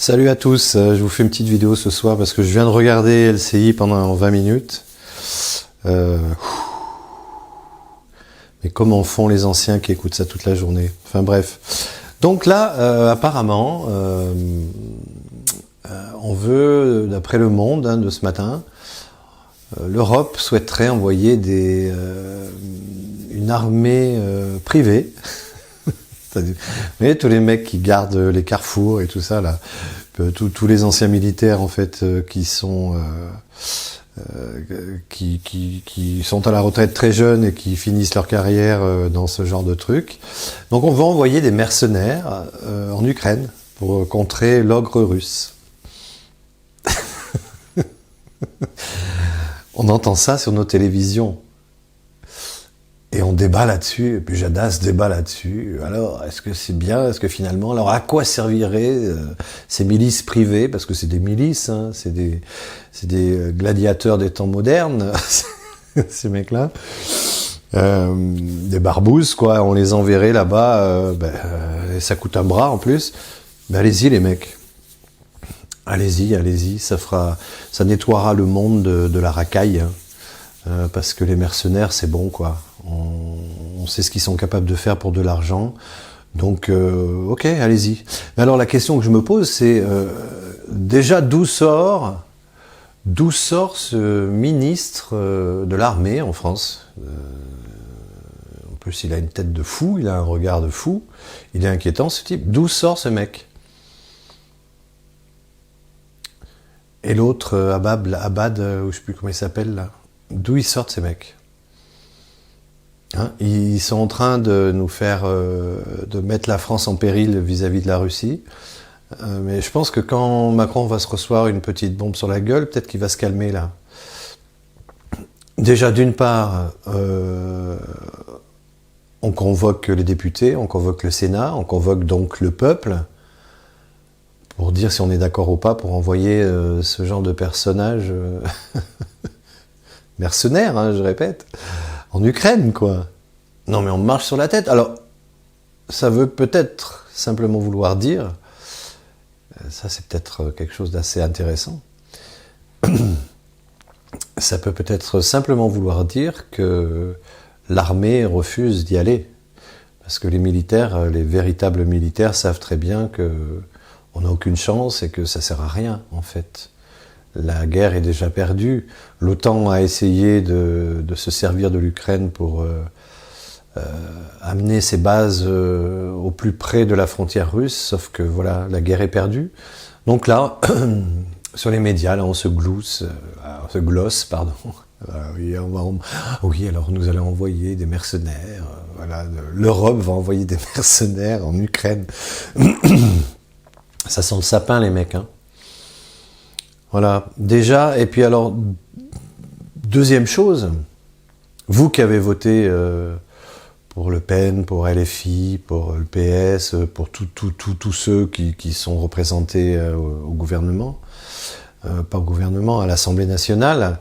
Salut à tous, je vous fais une petite vidéo ce soir parce que je viens de regarder LCI pendant 20 minutes. Mais comment font les anciens qui écoutent ça toute la journée? Enfin bref. Donc là, apparemment, on veut, d'après Le Monde de ce matin, l'Europe souhaiterait envoyer une armée privée. Mais tous les mecs qui gardent les carrefours et tout ça là, tous les anciens militaires en fait qui sont à la retraite très jeunes et qui finissent leur carrière dans ce genre de truc. Donc on va envoyer des mercenaires en Ukraine pour contrer l'ogre russe. On entend ça sur nos télévisions. Et on débat là-dessus, et puis Jadas débat là-dessus. Alors, est-ce que c'est bien? Est-ce que finalement, alors à quoi serviraient ces milices privées? Parce que c'est des milices, hein, c'est des gladiateurs des temps modernes, ces mecs-là. Des barbouzes, quoi. On les enverrait là-bas, ça coûte un bras en plus. Ben, allez-y les mecs. Allez-y, ça nettoiera le monde de la racaille. Hein. Parce que les mercenaires, c'est bon, quoi. On sait ce qu'ils sont capables de faire pour de l'argent. Donc, ok, allez-y. Mais alors, la question que je me pose, c'est déjà d'où sort ce ministre de l'armée en France? En plus, il a une tête de fou, il a un regard de fou, il est inquiétant, ce type. D'où sort ce mec? Et l'autre, Abad, ou je sais plus comment il s'appelle, là. D'où ils sortent ces mecs? Hein, ils sont en train de nous faire, de mettre la France en péril vis-à-vis de la Russie. Mais je pense que quand Macron va se recevoir une petite bombe sur la gueule, peut-être qu'il va se calmer là. Déjà, d'une part, on convoque les députés, on convoque le Sénat, on convoque donc le peuple pour dire si on est d'accord ou pas pour envoyer ce genre de personnage mercenaire, hein, je répète, en Ukraine, quoi. Non, mais on marche sur la tête. Alors, ça veut peut-être simplement vouloir dire, ça c'est peut-être quelque chose d'assez intéressant, ça peut peut-être simplement vouloir dire que l'armée refuse d'y aller. Parce que les militaires, les véritables militaires savent très bien qu'on n'a aucune chance et que ça sert à rien, en fait. La guerre est déjà perdue. L'OTAN a essayé de se servir de l'Ukraine pour amener ses bases au plus près de la frontière russe, sauf que voilà, la guerre est perdue. Donc là, sur les médias, là, on se glosse, pardon. Oui, alors nous allons envoyer des mercenaires. Voilà, l'Europe va envoyer des mercenaires en Ukraine. Ça sent le sapin, les mecs, hein. Voilà, déjà, et puis alors, deuxième chose, vous qui avez voté pour Le Pen, pour LFI, pour le PS, pour tous ceux qui sont représentés au gouvernement, pas au gouvernement, à l'Assemblée nationale,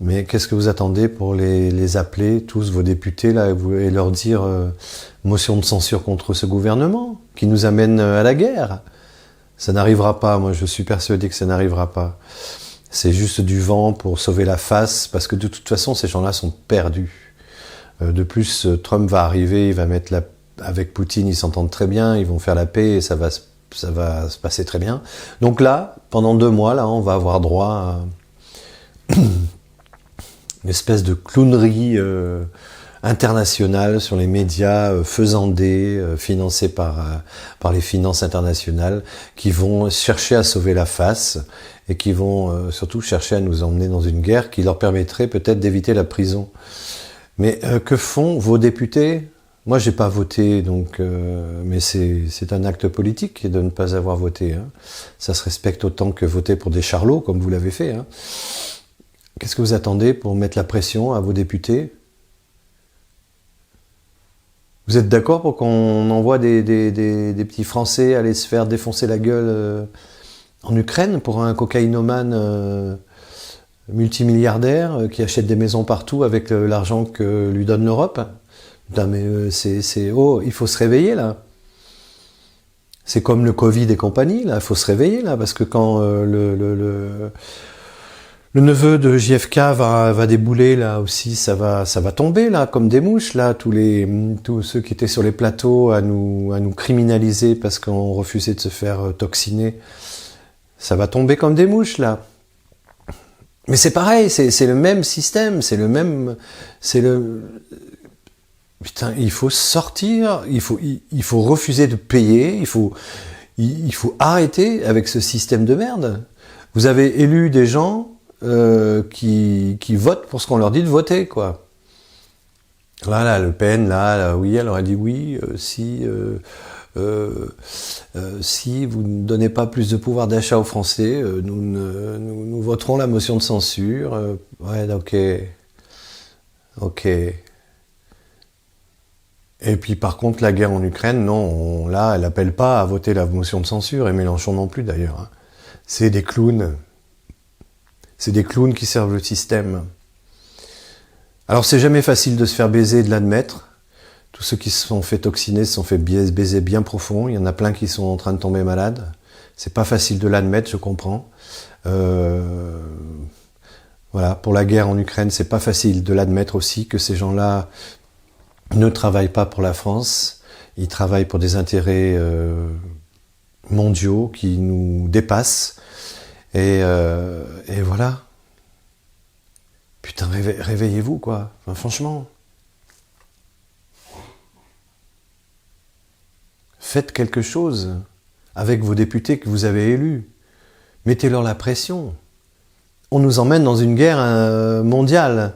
mais qu'est-ce que vous attendez pour les appeler, tous vos députés, là, et leur dire motion de censure contre ce gouvernement, qui nous amène à la guerre? Ça n'arrivera pas, moi je suis persuadé que ça n'arrivera pas. C'est juste du vent pour sauver la face, parce que de toute façon ces gens-là sont perdus. De plus, Trump va arriver, il va mettre avec Poutine, ils s'entendent très bien, ils vont faire la paix et ça va se passer très bien. Donc là, pendant 2 mois, là, on va avoir droit à une espèce de clownerie internationale sur les médias faisandés, financés par les finances internationales, qui vont chercher à sauver la face et qui vont surtout chercher à nous emmener dans une guerre qui leur permettrait peut-être d'éviter la prison. Mais que font vos députés? Moi, j'ai pas voté, donc, mais c'est un acte politique de ne pas avoir voté. Hein. Ça se respecte autant que voter pour des charlots, comme vous l'avez fait. Hein. Qu'est-ce que vous attendez pour mettre la pression à vos députés? Vous êtes d'accord pour qu'on envoie des petits Français aller se faire défoncer la gueule en Ukraine pour un cocaïnomane multimilliardaire qui achète des maisons partout avec l'argent que lui donne l'Europe? Putain, mais oh, il faut se réveiller là. C'est comme le Covid et compagnie, là, il faut se réveiller, là, parce que quand le neveu de JFK va débouler, là aussi, ça va tomber, là, comme des mouches, là, tous ceux qui étaient sur les plateaux à nous criminaliser parce qu'on refusait de se faire toxiner, ça va tomber comme des mouches, là. Mais c'est pareil, c'est le même système, putain, il faut sortir, il faut refuser de payer, il faut arrêter avec ce système de merde. Vous avez élu des gens qui votent pour ce qu'on leur dit de voter, quoi. Là, Le Pen, là, oui, elle aurait dit oui, si vous ne donnez pas plus de pouvoir d'achat aux Français, nous voterons la motion de censure. Ouais, ok. Et puis par contre, la guerre en Ukraine, non, là, elle appelle pas à voter la motion de censure, et Mélenchon non plus d'ailleurs. Hein. C'est des clowns. C'est des clowns qui servent le système. Alors c'est jamais facile de se faire baiser et de l'admettre. Tous ceux qui se sont fait toxiner se sont fait baiser bien profond. Il y en a plein qui sont en train de tomber malades. C'est pas facile de l'admettre, je comprends. Voilà, pour la guerre en Ukraine, c'est pas facile de l'admettre aussi que ces gens-là ne travaillent pas pour la France. Ils travaillent pour des intérêts mondiaux qui nous dépassent. Et voilà. Putain, réveillez-vous, quoi. Enfin, franchement. Faites quelque chose avec vos députés que vous avez élus. Mettez-leur la pression. On nous emmène dans une guerre mondiale.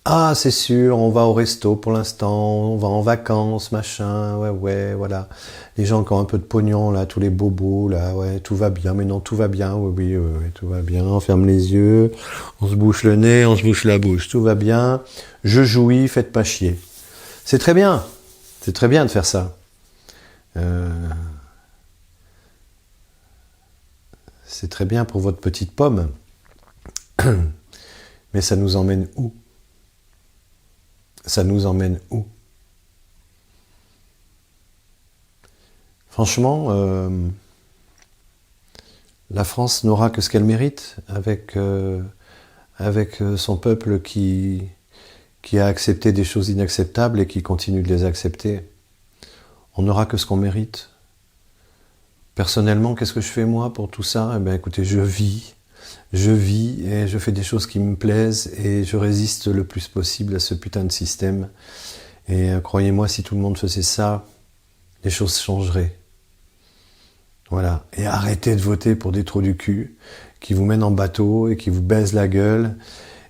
Ah, c'est sûr, on va au resto pour l'instant, on va en vacances, machin, ouais, voilà. Les gens qui ont un peu de pognon, là, tous les bobos, là, ouais, tout va bien, mais non, tout va bien, oui, tout va bien, on ferme les yeux, on se bouche le nez, on se bouche la bouche, tout va bien, je jouis, faites pas chier. C'est très bien de faire ça. C'est très bien pour votre petite pomme, mais ça nous emmène où ? Ça nous emmène où ? Franchement, la France n'aura que ce qu'elle mérite avec son peuple qui a accepté des choses inacceptables et qui continue de les accepter. On n'aura que ce qu'on mérite. Personnellement, qu'est-ce que je fais moi pour tout ça ? Eh bien, écoutez, je vis et je fais des choses qui me plaisent et je résiste le plus possible à ce putain de système. Et croyez-moi, si tout le monde faisait ça, les choses changeraient. Voilà. Et arrêtez de voter pour des trous du cul qui vous mènent en bateau et qui vous baisent la gueule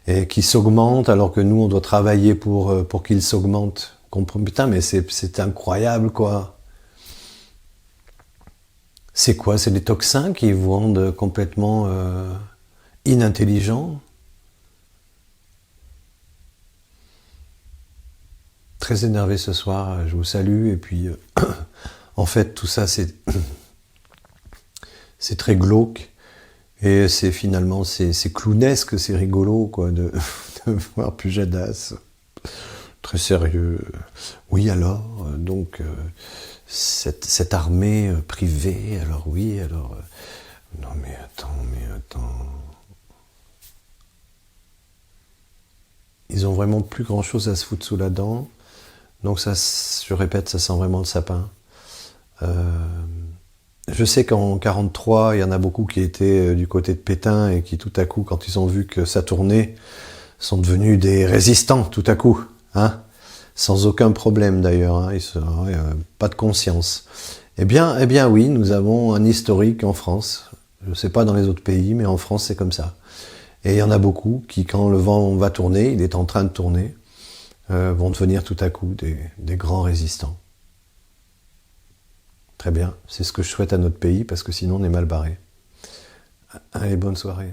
et qui s'augmentent alors que nous, on doit travailler pour qu'ils s'augmentent. Putain, mais c'est incroyable, quoi. C'est quoi ? C'est des toxins qui vous rendent complètement inintelligents ? Très énervé ce soir, je vous salue, et puis en fait tout ça c'est très glauque, et c'est finalement c'est clownesque, c'est rigolo, quoi, de voir Pujadas. Très sérieux. Oui, alors, donc, cette armée privée, alors oui, alors... non, mais attends... Ils ont vraiment plus grand-chose à se foutre sous la dent. Donc ça, je répète, ça sent vraiment le sapin. Je sais qu'en 1943, il y en a beaucoup qui étaient du côté de Pétain et qui, tout à coup, quand ils ont vu que ça tournait, sont devenus des résistants, tout à coup. Hein, sans aucun problème d'ailleurs, hein, pas de conscience. Eh bien oui, nous avons un historique en France, je ne sais pas dans les autres pays, mais en France c'est comme ça. Et il y en a beaucoup qui, quand le vent va tourner, il est en train de tourner, vont devenir tout à coup des grands résistants. Très bien, c'est ce que je souhaite à notre pays, parce que sinon on est mal barré. Allez, bonne soirée.